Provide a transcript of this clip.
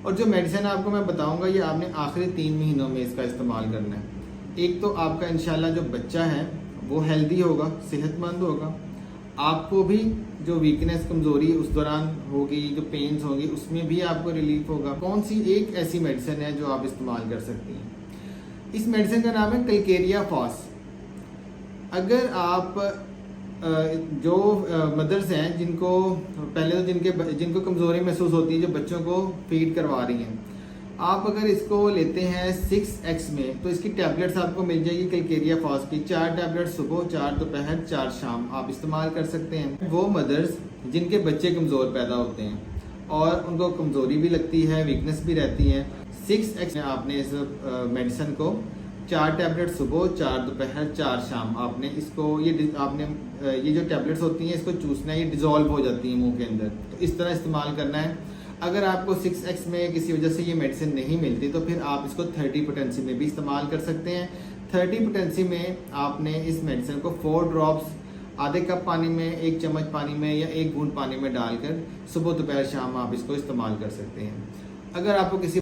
और जो मेडिसिन आपको मैं बताऊंगा ये आपने आखिरी 3 महीनों में इसका इस्तेमाल करना है। एक तो आपका इंशाल्लाह जो बच्चा है वो हेल्दी होगा, सेहतमंद होगा, आपको भी जो वीकनेस कमज़ोरी उस दौरान होगी, जो पेन्स होंगी उसमें भी आपको रिलीफ होगा। कौन सी एक ऐसी मेडिसिन है जो आप इस्तेमाल कर सकती हैं? इस मेडिसिन का नाम है कैलकेरिया फॉस। अगर आप जो मदर्स हैं जिनको पहले तो जिनको कमज़ोरी महसूस होती है, जो बच्चों को फीड करवा रही हैं, आप अगर इसको लेते हैं 6x में तो इसकी टैबलेट्स आपको मिल जाएगी कैलकेरिया फॉस की। 4 टैबलेट सुबह, 4 दोपहर, 4 शाम आप इस्तेमाल कर सकते हैं। वो मदर्स जिनके बच्चे कमज़ोर पैदा होते हैं और उनको कमज़ोरी भी लगती है, वीकनेस भी रहती है, 6x में आपने इस मेडिसिन को 4 टैबलेट सुबह, 4 दोपहर, 4 शाम आपने इसको ये जो टैबलेट्स होती हैं इसको चूसना है, ये डिज़ोल्व हो जाती हैं मुंह के अंदर, तो इस तरह इस्तेमाल करना है। अगर आपको 6x में किसी वजह से ये मेडिसिन नहीं मिलती तो फिर आप इसको 30 पोटेंसी में भी इस्तेमाल कर सकते हैं। 30 पोटेंसी में आपने इस मेडिसिन को 4 ड्रॉप्स आधे कप पानी में, 1 चम्मच पानी में या 1 बूंद पानी में डालकर सुबह दोपहर शाम आप इसको इस्तेमाल कर सकते हैं। अगर आपको किसी